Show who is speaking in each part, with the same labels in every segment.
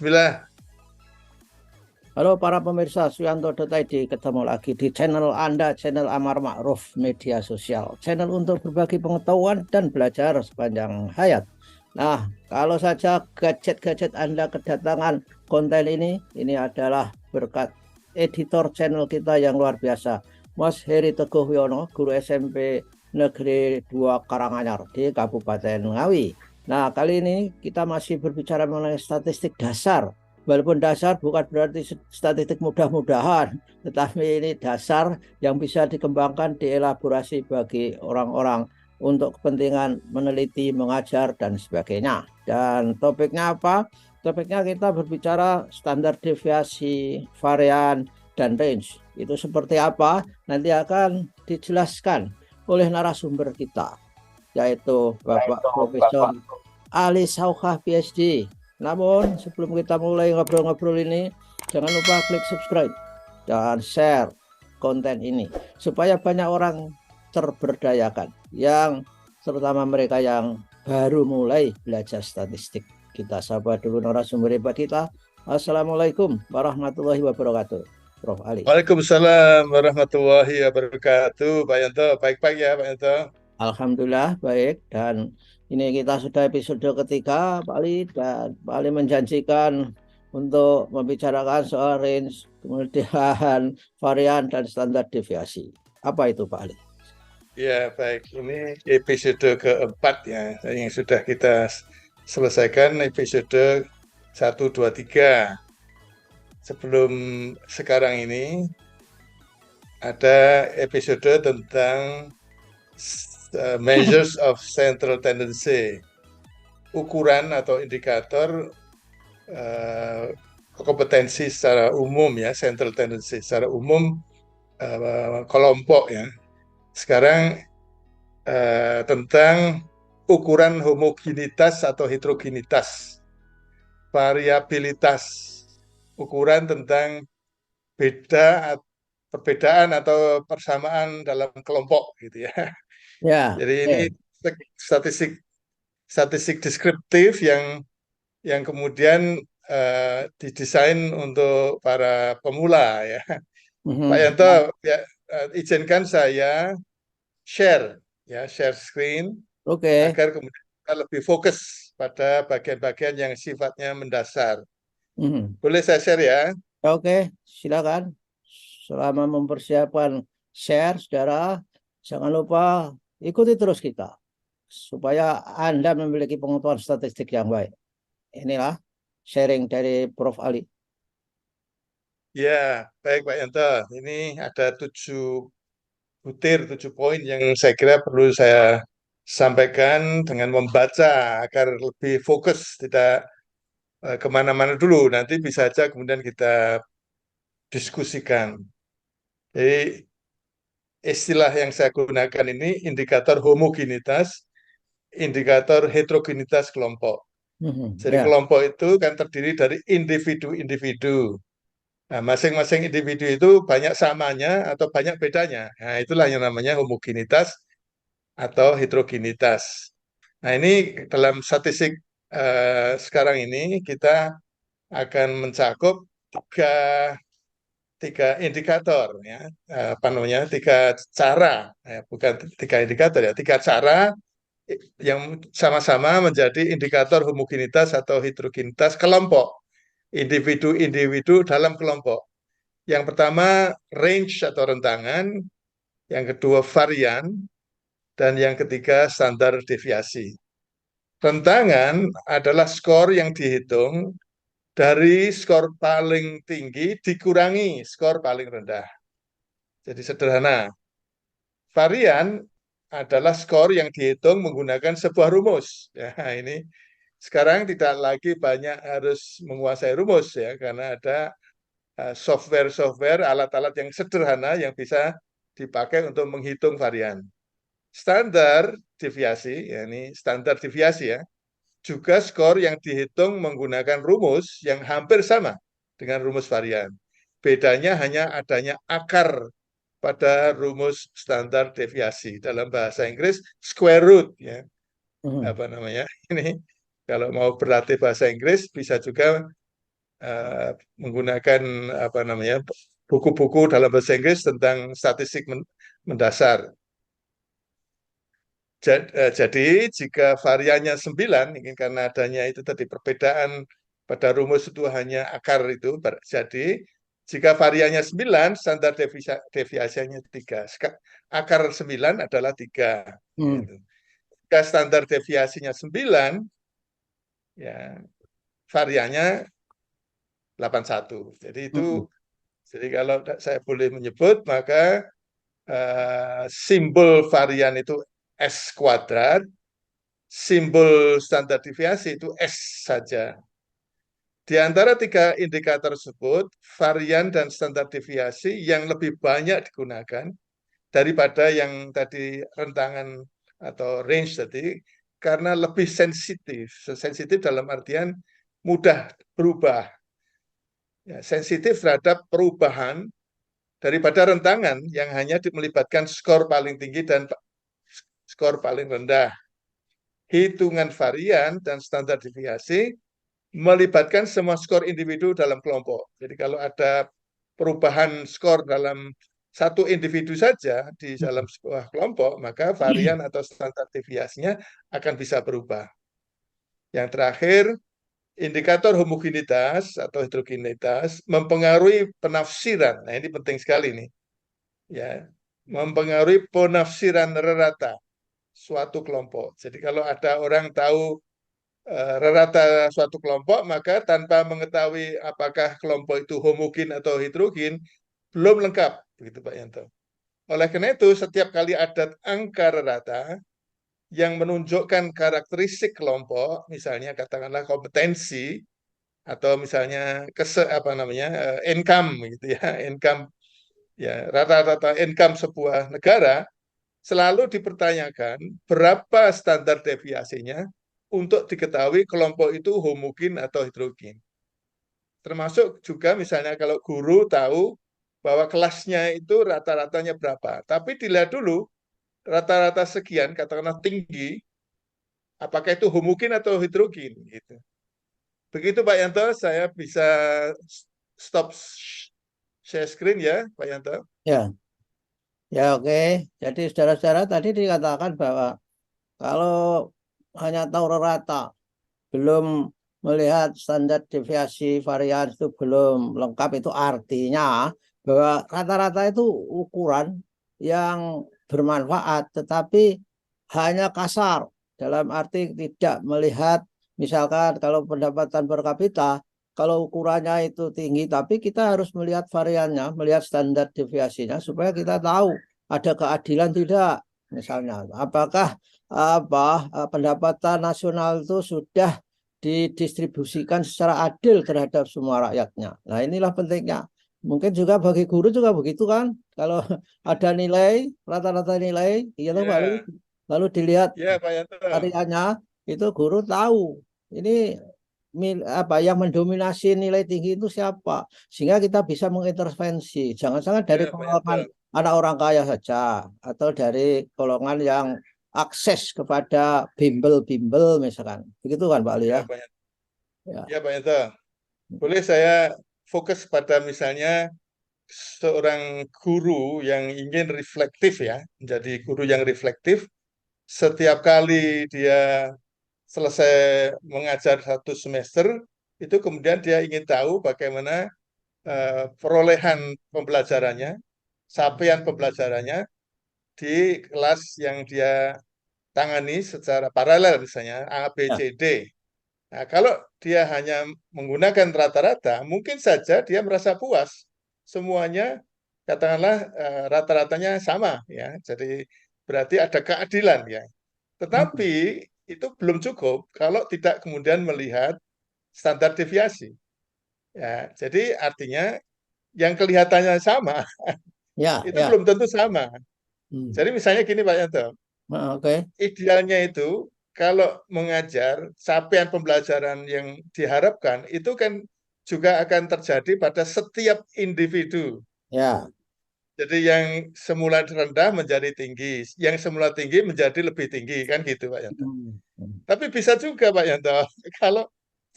Speaker 1: Bismillah.
Speaker 2: Halo para pemirsa Suyanto.id, ketemu lagi di channel Anda, channel Amar Ma'ruf Media Sosial, channel untuk berbagi pengetahuan dan belajar sepanjang hayat. Nah, kalau saja gadget-gadget Anda kedatangan konten ini adalah berkat editor channel kita yang luar biasa, Mas Heri Teguh Wiono, guru SMP Negeri 2 Karanganyar di Kabupaten Ngawi. Nah, kali ini kita masih berbicara mengenai statistik dasar. Walaupun dasar bukan berarti statistik mudah-mudahan, tetapi ini dasar yang bisa dikembangkan, dielaborasi bagi orang-orang untuk kepentingan meneliti, mengajar, dan sebagainya. Dan topiknya apa? Topiknya kita berbicara standar deviasi, varian, dan range. Itu seperti apa? Nanti akan dijelaskan oleh narasumber kita, yaitu Bapak Profesor Ali Saukhah PhD. Namun sebelum kita mulai ngobrol-ngobrol ini, jangan lupa klik subscribe dan share konten ini supaya banyak orang terberdayakan, yang terutama mereka yang baru mulai belajar statistik. Kita sapa dulu narasumber hebat kita. Assalamualaikum warahmatullahi wabarakatuh, Prof. Ali.
Speaker 1: Waalaikumsalam warahmatullahi wabarakatuh. Pak Yanto, baik-baik ya Pak Yanto.
Speaker 2: Alhamdulillah baik, dan ini kita sudah episode ketiga Pak Ali, dan Pak Ali menjanjikan untuk membicarakan soal range, kemudian varian dan standar deviasi. Apa itu Pak Ali?
Speaker 1: Ya baik, ini episode keempat ya yang sudah kita selesaikan episode 1, 2, 3. Sebelum sekarang ini ada episode tentang measures of central tendency, ukuran atau indikator kompetensi secara umum ya, central tendency secara umum kelompok ya. Sekarang tentang ukuran homogenitas atau heterogenitas, variabilitas, ukuran tentang perbedaan atau persamaan dalam kelompok gitu ya.
Speaker 2: Ya,
Speaker 1: Jadi ini
Speaker 2: oke.
Speaker 1: statistik statistik deskriptif yang kemudian didesain untuk para pemula ya. Pak Yanto,
Speaker 2: Ya.
Speaker 1: ya, izinkan saya share screen
Speaker 2: Oke.
Speaker 1: agar kemudian kita lebih fokus pada bagian-bagian yang sifatnya mendasar.
Speaker 2: Mhm.
Speaker 1: Boleh saya share ya?
Speaker 2: Oke, silakan. Selama mempersiapkan share, saudara, jangan lupa ikuti terus kita supaya Anda memiliki pengetahuan statistik yang baik. Inilah sharing dari Prof. Ali.
Speaker 1: Ya, baik Pak Yanto. Ini ada 7 poin yang saya kira perlu saya sampaikan dengan membaca agar lebih fokus, tidak kemana-mana dulu. Nanti bisa saja kemudian kita diskusikan. Jadi istilah yang saya gunakan ini indikator homogenitas, indikator heterogenitas kelompok. Jadi
Speaker 2: Ya.
Speaker 1: kelompok itu kan terdiri dari individu-individu. Nah, masing-masing individu itu banyak samanya atau banyak bedanya. Nah, itulah yang namanya homogenitas atau heterogenitas. Nah, ini dalam statistik sekarang ini kita akan mencakup tiga, tiga indikator ya, apa namanya, tiga cara, ya, bukan tiga indikator ya, tiga cara yang sama-sama menjadi indikator homogenitas atau heterogenitas kelompok, individu-individu dalam kelompok. Yang pertama range atau rentangan, yang kedua varian, dan yang ketiga standar deviasi. Rentangan adalah skor yang dihitung dari skor paling tinggi dikurangi skor paling rendah. Jadi sederhana. Varian adalah skor yang dihitung menggunakan sebuah rumus. Ya, ini sekarang tidak lagi banyak harus menguasai rumus ya, karena ada software-software, alat-alat yang sederhana yang bisa dipakai untuk menghitung varian. Standar deviasi, ya ini standar deviasi ya, juga skor yang dihitung menggunakan rumus yang hampir sama dengan rumus varian. Bedanya hanya adanya akar pada rumus standar deviasi. Dalam bahasa Inggris, square root ya.
Speaker 2: Mhm.
Speaker 1: Apa namanya? Ini kalau mau berlatih bahasa Inggris bisa juga menggunakan apa namanya buku-buku dalam bahasa Inggris tentang statistik mendasar. Jadi jika variannya 9, ini karena adanya itu tadi perbedaan pada rumus itu hanya akar itu, jadi jika variannya 9, standar deviasinya 3. Akar 9 adalah 3.
Speaker 2: Hmm.
Speaker 1: Gitu. Jika standar deviasinya 9, ya variannya 81. Jadi itu,
Speaker 2: Hmm.
Speaker 1: jadi kalau saya boleh menyebut, maka simbol varian itu S kuadrat, simbol standar deviasi itu S saja. Di antara tiga indikator tersebut, varian dan standar deviasi yang lebih banyak digunakan daripada yang tadi rentangan atau range tadi, karena lebih sensitif. Sensitif dalam artian mudah berubah. Ya, sensitif terhadap perubahan daripada rentangan yang hanya melibatkan skor paling tinggi dan skor paling rendah. Hitungan varian dan standar deviasi melibatkan semua skor individu dalam kelompok. Jadi kalau ada perubahan skor dalam satu individu saja di dalam sebuah kelompok, maka varian atau standar deviasinya akan bisa berubah. Yang terakhir, indikator homogenitas atau heterogenitas mempengaruhi penafsiran. Nah, ini penting sekali nih. Ya, mempengaruhi penafsiran rata suatu kelompok. Jadi kalau ada orang tahu rata suatu kelompok, maka tanpa mengetahui apakah kelompok itu homogen atau heterogen, belum lengkap, begitu Pak Yanto. Oleh karena itu, setiap kali ada angka rata yang menunjukkan karakteristik kelompok, misalnya katakanlah kompetensi atau misalnya apa namanya income gitu ya, income ya rata-rata income sebuah negara selalu dipertanyakan berapa standar deviasinya untuk diketahui kelompok itu homogen atau heterogen. Termasuk juga misalnya kalau guru tahu bahwa kelasnya itu rata-ratanya berapa. Tapi dilihat dulu rata-rata sekian, katakanlah tinggi, apakah itu homogen atau heterogen gitu. Begitu Pak Yanto, saya bisa stop share screen ya Pak Yanto.
Speaker 2: Ya, ya oke. Jadi saudara-saudara tadi dikatakan bahwa kalau hanya tahu rata, belum melihat standar deviasi varian itu belum lengkap, itu artinya bahwa rata-rata itu ukuran yang bermanfaat, tetapi hanya kasar, dalam arti tidak melihat, misalkan kalau pendapatan per kapita, kalau ukurannya itu tinggi, tapi kita harus melihat variannya, melihat standar deviasinya, supaya kita tahu ada keadilan tidak. Misalnya, apakah pendapatan nasional itu sudah didistribusikan secara adil terhadap semua rakyatnya. Nah, inilah pentingnya. Mungkin juga bagi guru juga begitu kan. Kalau ada nilai, rata-rata nilai, ya
Speaker 1: Ya,
Speaker 2: lalu dilihat
Speaker 1: ya Pak Yanto.
Speaker 2: tariannya, itu guru tahu ini apa yang mendominasi nilai tinggi itu siapa, sehingga kita bisa mengintervensi. Jangan-jangan dari
Speaker 1: Ya Pak
Speaker 2: golongan
Speaker 1: Yanto.
Speaker 2: anak orang kaya saja, atau dari golongan yang akses kepada bimbel-bimbel misalkan. Begitu kan Pak Ali ya?
Speaker 1: Ya Pak Yanto.
Speaker 2: Ya.
Speaker 1: Ya Pak Yanto. Boleh saya fokus pada misalnya seorang guru yang ingin reflektif ya, menjadi guru yang reflektif. Setiap kali dia selesai mengajar satu semester, itu kemudian dia ingin tahu bagaimana perolehan pembelajarannya, capaian pembelajarannya di kelas yang dia tangani secara paralel misalnya A, B,
Speaker 2: Ya.
Speaker 1: C, D. Nah, kalau dia hanya menggunakan rata-rata, mungkin saja dia merasa puas. Semuanya katakanlah rata-ratanya sama ya. Jadi berarti ada keadilan ya.
Speaker 2: Hmm.
Speaker 1: Tetapi itu belum cukup kalau tidak kemudian melihat standar deviasi. Ya, jadi artinya yang kelihatannya sama
Speaker 2: Ya,
Speaker 1: itu
Speaker 2: ya.
Speaker 1: belum tentu sama.
Speaker 2: Hmm.
Speaker 1: Jadi misalnya gini Pak Yanto,
Speaker 2: Nah, oke.
Speaker 1: idealnya itu kalau mengajar capaian pembelajaran yang diharapkan itu kan juga akan terjadi pada setiap individu.
Speaker 2: Ya.
Speaker 1: Jadi yang semula rendah menjadi tinggi, yang semula tinggi menjadi lebih tinggi kan gitu Pak Yanto.
Speaker 2: Hmm. Hmm.
Speaker 1: Tapi bisa juga Pak Yanto kalau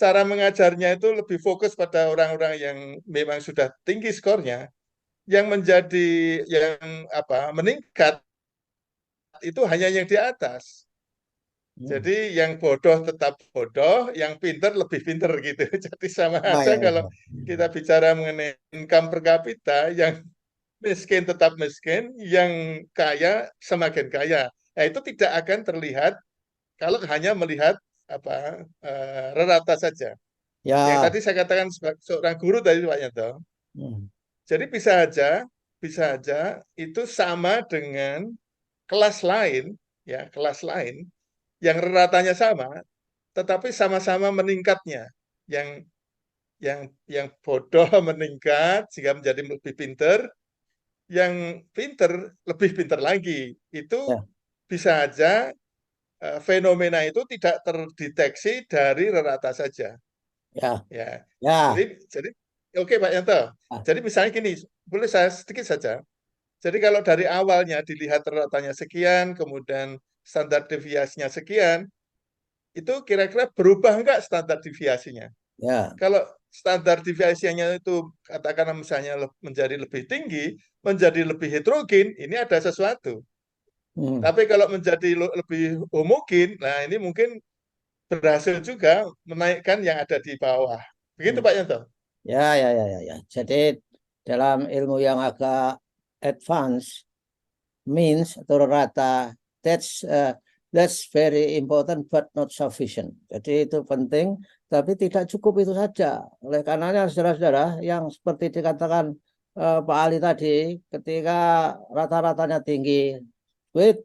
Speaker 1: cara mengajarnya itu lebih fokus pada orang-orang yang memang sudah tinggi skornya, yang meningkat itu hanya yang di atas.
Speaker 2: Hmm.
Speaker 1: Jadi yang bodoh tetap bodoh, yang pinter lebih pinter gitu. Jadi sama
Speaker 2: Ya,
Speaker 1: aja
Speaker 2: ya,
Speaker 1: kalau
Speaker 2: ya.
Speaker 1: kita bicara mengenai income per kapita, yang miskin tetap miskin, yang kaya semakin kaya. Nah, itu tidak akan terlihat kalau hanya melihat rata saja. Yang
Speaker 2: Ya.
Speaker 1: tadi saya katakan seorang guru tadi Pak Yanto.
Speaker 2: Hmm.
Speaker 1: Jadi bisa aja itu sama dengan kelas lain, ya kelas lain yang ratanya sama, tetapi sama-sama meningkatnya. Yang yang bodoh meningkat sehingga menjadi lebih pinter, yang pinter lebih pinter lagi. Itu
Speaker 2: Ya,
Speaker 1: bisa aja fenomena itu tidak terdeteksi dari rata saja.
Speaker 2: ya,
Speaker 1: Ya,
Speaker 2: ya.
Speaker 1: jadi oke Pak Yanto.
Speaker 2: Ah,
Speaker 1: Jadi misalnya gini, boleh saya sedikit saja. Jadi kalau dari awalnya dilihat ratanya sekian, kemudian standar deviasinya sekian, itu kira-kira berubah enggak standar deviasinya?
Speaker 2: ya.
Speaker 1: Kalau standar deviasinya itu katakanlah misalnya menjadi lebih tinggi, menjadi lebih heterogen, ini ada sesuatu.
Speaker 2: Hmm.
Speaker 1: Tapi kalau menjadi lebih homogen, nah ini mungkin berhasil juga menaikkan yang ada di bawah. Begitu
Speaker 2: Hmm.
Speaker 1: Pak Yanto?
Speaker 2: Ya, ya, ya, ya, ya. Jadi dalam ilmu yang agak advance, means atau rata, that's very important but not sufficient. Jadi itu penting, tapi tidak cukup itu saja. Oleh karenanya saudara-saudara yang seperti dikatakan Pak Ali tadi, ketika rata-ratanya tinggi, wait,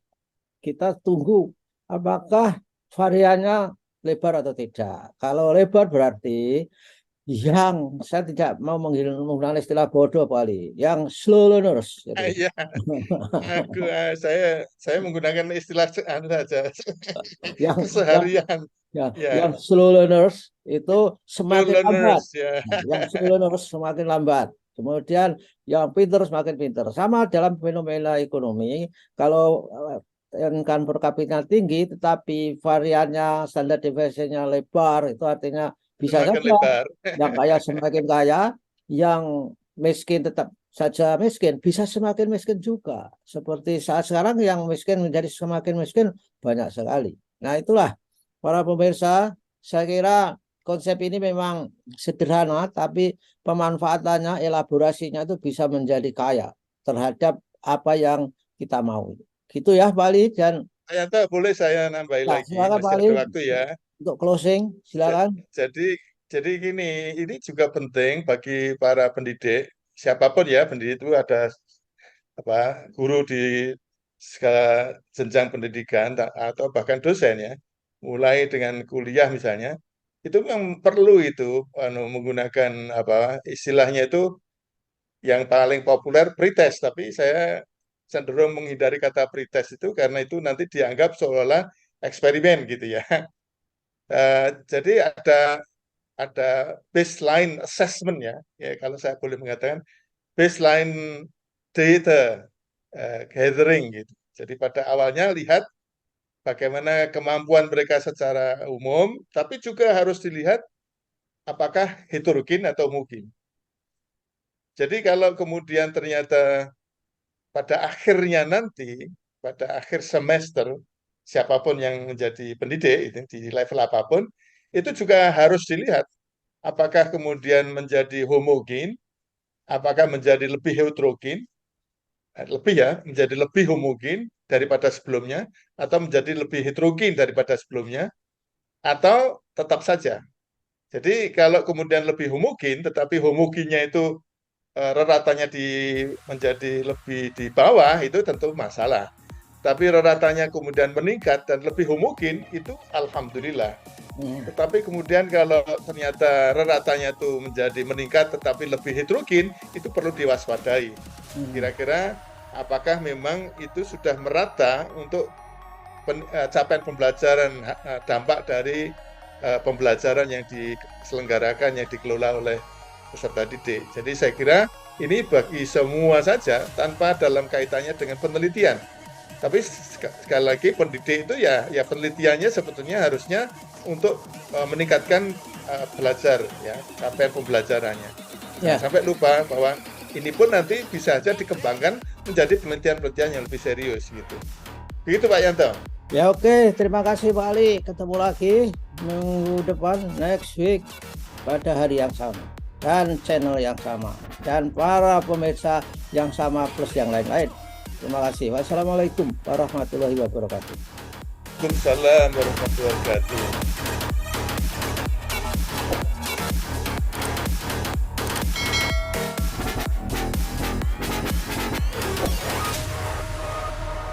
Speaker 2: kita tunggu apakah variannya lebar atau tidak. Kalau lebar berarti yang saya tidak mau menggunakan istilah bodoh kali, yang slow learners. Jadi.
Speaker 1: Iya, saya menggunakan istilah saja
Speaker 2: yang yang
Speaker 1: keseharian.
Speaker 2: yang
Speaker 1: Ya,
Speaker 2: slow learners itu
Speaker 1: slow
Speaker 2: semakin lambat.
Speaker 1: learners ya.
Speaker 2: Nah, yang slow learners semakin lambat. Kemudian yang pinter semakin pinter. Sama dalam fenomena ekonomi, kalau income per kapita tinggi, tetapi variannya standar deviasinya lebar, itu artinya bisa
Speaker 1: Semakin
Speaker 2: saja
Speaker 1: lebar.
Speaker 2: yang kaya semakin kaya, yang miskin tetap saja miskin, bisa semakin miskin juga. Seperti saat sekarang yang miskin menjadi semakin miskin banyak sekali. Nah, itulah para pemirsa, saya kira konsep ini memang sederhana, tapi pemanfaatannya, elaborasinya itu bisa menjadi kaya terhadap apa yang kita mau. Gitu ya, Pak Ali. Dan
Speaker 1: Ternyata boleh saya nambahin
Speaker 2: nah,
Speaker 1: lagi,
Speaker 2: silakan Pak
Speaker 1: masih
Speaker 2: Ali
Speaker 1: ada waktu ya.
Speaker 2: untuk closing,
Speaker 1: Ja-
Speaker 2: silakan.
Speaker 1: Jadi, jadi gini, ini juga penting bagi para pendidik, siapapun ya, pendidik itu ada apa guru di segala jenjang pendidikan atau bahkan dosen ya, mulai dengan kuliah misalnya, itu memang perlu itu menggunakan istilahnya itu yang paling populer pretest, tapi saya cenderung menghindari kata pretest itu karena itu nanti dianggap seolah-olah eksperimen gitu ya. Jadi ada baseline assessment ya, ya kalau saya boleh mengatakan baseline data gathering gitu. Jadi pada awalnya lihat bagaimana kemampuan mereka secara umum, tapi juga harus dilihat apakah heterogen atau mungkin. Jadi kalau kemudian ternyata pada akhirnya nanti, pada akhir semester, siapapun yang menjadi pendidik itu di level apapun, itu juga harus dilihat apakah kemudian menjadi homogen, apakah menjadi lebih heterogen, lebih ya, menjadi lebih homogen daripada sebelumnya, atau menjadi lebih heterogen daripada sebelumnya, atau tetap saja. Jadi kalau kemudian lebih homogen, tetapi homogennya itu reratanya menjadi lebih di bawah, itu tentu masalah. Tapi reratanya kemudian meningkat dan lebih homogen, itu alhamdulillah.
Speaker 2: Hmm.
Speaker 1: Tetapi kemudian kalau ternyata reratanya itu menjadi meningkat tetapi lebih heterogen, itu perlu diwaspadai.
Speaker 2: Hmm.
Speaker 1: Kira-kira apakah memang itu sudah merata untuk capaian pembelajaran, dampak dari pembelajaran yang diselenggarakan, yang dikelola oleh peserta didik. Jadi saya kira ini bagi semua saja tanpa dalam kaitannya dengan penelitian. Tapi sekali lagi pendidik itu ya penelitiannya sebetulnya harusnya untuk meningkatkan belajar ya, capaian pembelajarannya.
Speaker 2: Ya.
Speaker 1: Sampai lupa bahwa ini pun nanti bisa saja dikembangkan menjadi penelitian-penelitian yang lebih serius gitu. Begitu Pak Yanto.
Speaker 2: Ya oke, terima kasih Pak Ali. Ketemu lagi minggu depan, next week, pada hari yang sama dan channel yang sama dan para pemirsa yang sama plus yang lain-lain. Terima kasih. Wassalamualaikum warahmatullahi wabarakatuh.
Speaker 1: Waalaikumsalam warahmatullahi wabarakatuh.